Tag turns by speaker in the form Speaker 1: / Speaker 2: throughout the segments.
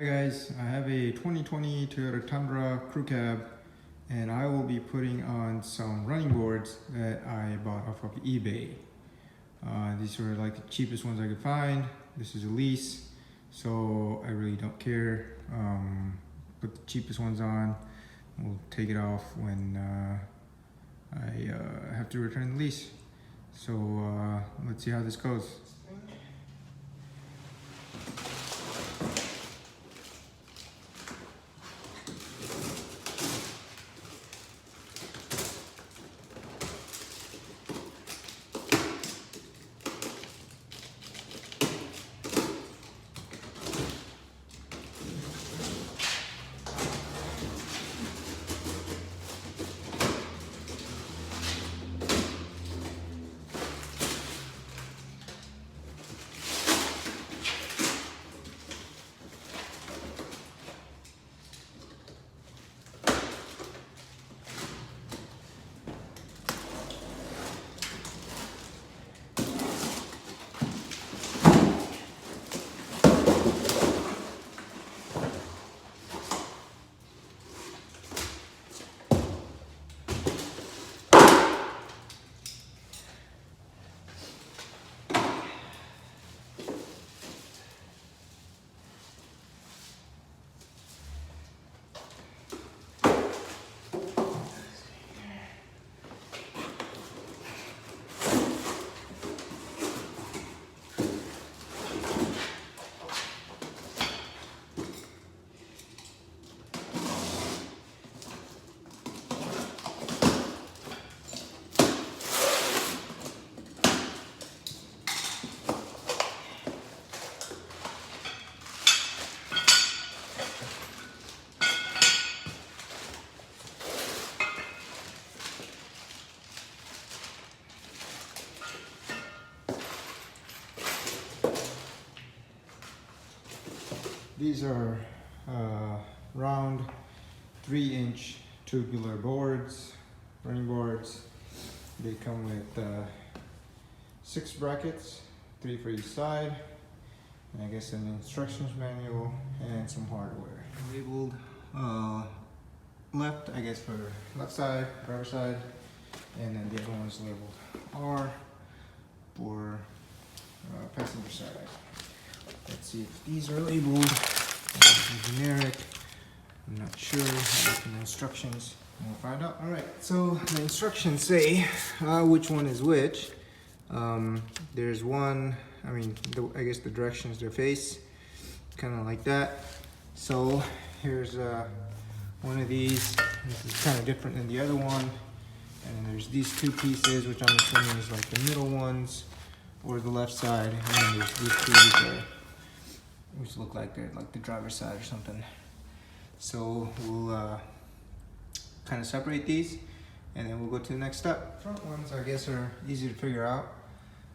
Speaker 1: Hi guys, I have a 2020 Toyota Tundra crew cab and I will be putting on some running boards that I bought off of eBay. These were like the cheapest ones I could find. This is a lease, so I really don't care. Put the cheapest ones on. We'll take it off when I have to return the lease. So let's see how this goes. These are round 3-inch tubular boards, running boards. They come with 6 brackets, 3 for each side, and I guess an instructions manual and some hardware. Labeled left, I guess for left side, driver side, and then the other one is labeled R for passenger side. Let's see if these are labeled. Generic. I'm not sure. I'll look in the instructions and we'll find out. Alright, so the instructions say which one is which. There's one, I guess the directions they face, kind of like that. So here's one of these. This is kind of different than the other one. And then there's these 2 pieces, which I'm assuming is like the middle ones or the left side. And then there's these 2 which look like they're like the driver's side or something. So we'll kind of separate these and then we'll go to the next step. Front ones I guess are easy to figure out,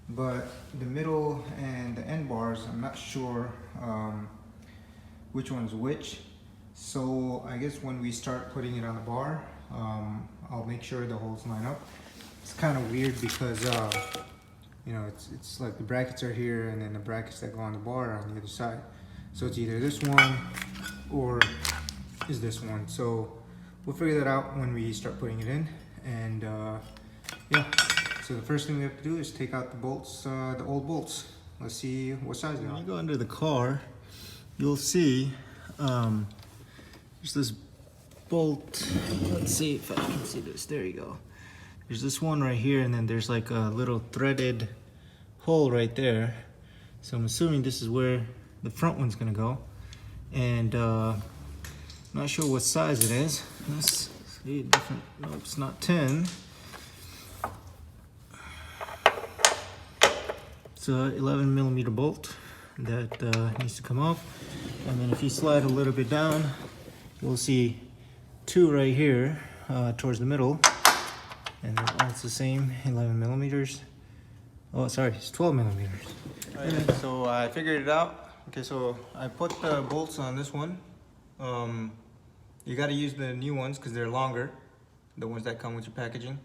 Speaker 1: but the middle and the end bars, I'm not sure which one's which. So I guess when we start putting it on the bar, I'll make sure the holes line up. It's kind of weird because you know, it's like the brackets are here and then the brackets that go on the bar are on the other side. So it's either this one or is this one. So we'll figure that out when we start putting it in. And yeah, so the first thing we have to do is take out the bolts, the old bolts. Let's see what size they are. When you go under the car, you'll see there's this bolt. Let's see if I can see this. There you go. There's this one right here, and then there's like a little threaded hole right there. So I'm assuming this is where the front one's gonna go. And not sure what size it is. Let's see, different, no, it's not 10. It's a 11mm bolt that needs to come off. And then if you slide a little bit down, you'll see 2 right here towards the middle. And it's the same, 11mm. Oh, sorry, it's 12mm. Right, so I figured it out. Okay, so I put the bolts on this one. You got to use the new ones because they're longer, the ones that come with your packaging.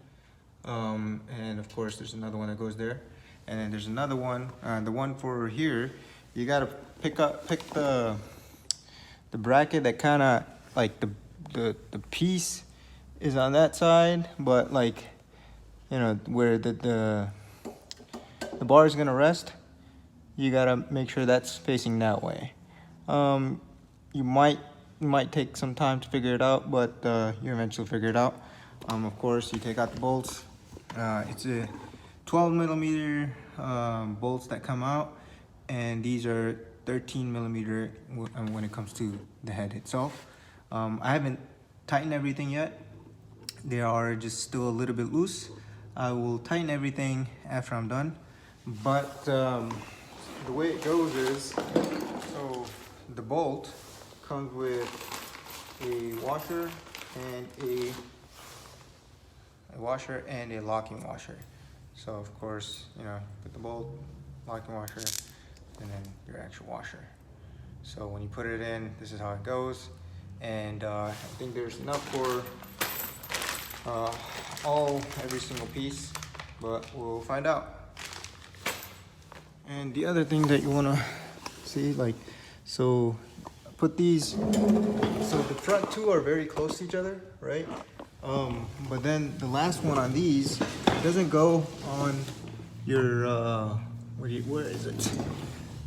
Speaker 1: And of course, there's another one that goes there. And then there's another one, the one for here. You got to pick the the bracket that kind of like the piece is on that side, but like, you know, where the bar is gonna rest, you gotta make sure that's facing that way. You might take some time to figure it out, but you eventually figure it out. Of course, you take out the bolts. It's a 12 millimeter bolts that come out, and these are 13 millimeter when it comes to the head itself. I haven't tightened everything yet. They are just still a little bit loose. I will tighten everything after I'm done. But the way it goes is, so the bolt comes with a washer and a locking washer. So of course, you know, put the bolt, locking washer, and then your actual washer. So when you put it in, this is how it goes. And I think there's enough for every single piece, but we'll find out. And the other thing that you want to see, like, so put these, so the front two are very close to each other, right? But then the last one on these doesn't go on your where is it?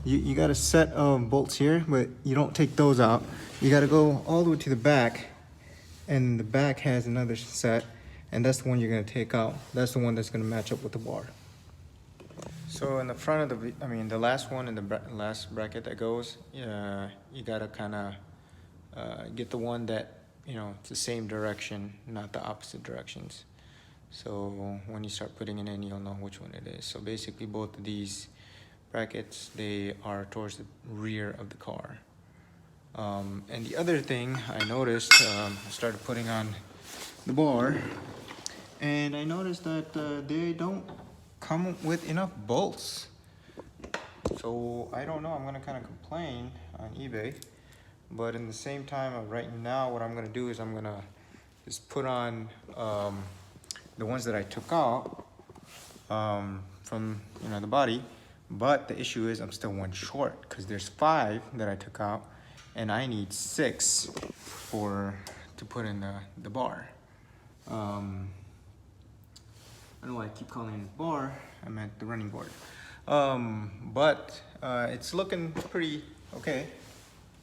Speaker 1: You got a set of bolts here, but you don't take those out. You got to go all the way to the back, and the back has another set, and that's the one you're going to take out. That's the one that's going to match up with the bar. So in the front of the last one in the last bracket that goes, you got to kind of get the one that, you know, it's the same direction, not the opposite directions. So when you start putting it in, you'll know which one it is. So basically both of these brackets, they are towards the rear of the car. And the other thing I noticed, I started putting on the bar, and I noticed that they don't come with enough bolts. So I don't know, I'm gonna kind of complain on eBay, but in the same time, right now what I'm gonna do is I'm gonna just put on the ones that I took out from, you know, the body. But the issue is I'm still one short, because there's 5 that I took out, and I need 6 to put in the bar. I know I keep calling it bar, I meant the running board. But it's looking pretty okay.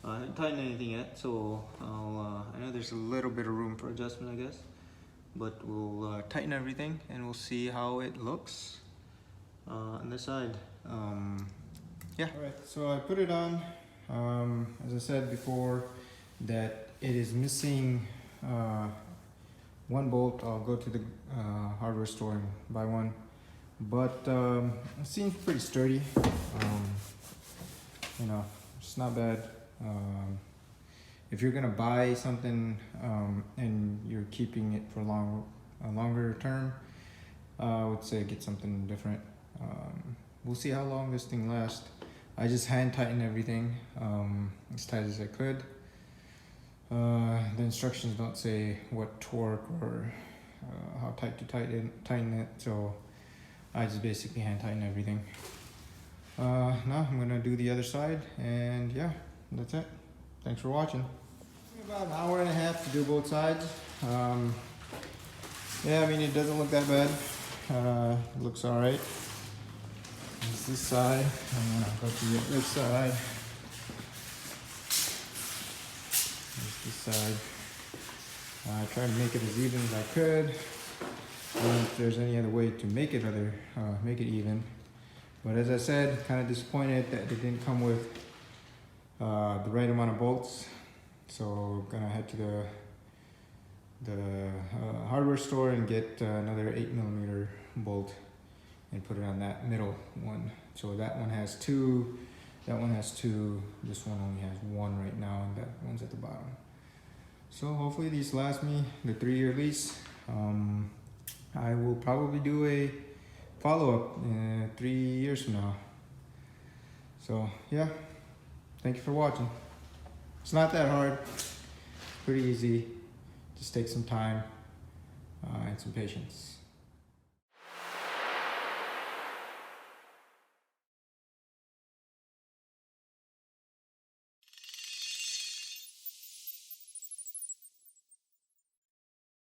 Speaker 1: I haven't tightened anything yet, so I know there's a little bit of room for adjustment, I guess. But we'll tighten everything and we'll see how it looks on this side. Yeah. All right, so I put it on. As I said before, that it is missing one bolt. I'll go to the hardware store and buy one. But it seems pretty sturdy. You know, it's not bad. If you're gonna buy something and you're keeping it for a longer term, I would say get something different. We'll see how long this thing lasts. I just hand tightened everything as tight as I could. The instructions don't say what torque or how tight to tighten it, so I just basically hand tighten everything. Now I'm gonna do the other side, and yeah, that's it. Thanks for watching. About an hour and a half to do both sides. Yeah, I mean, it doesn't look that bad. It looks all right. There's this side. I'm gonna go to the other side. There's this side. I tried to make it as even as I could. I don't know if there's any other way to make it even. But as I said, kind of disappointed that it didn't come with the right amount of bolts. So gonna head to the hardware store and get another 8mm bolt and put it on that middle one. So that one has 2, that one has 2, this one only has 1 right now, and that one's at the bottom. So hopefully these last me the 3-year lease. I will probably do a follow-up 3 years from now. So yeah, thank you for watching. It's not that hard, pretty easy. Just take some time and some patience.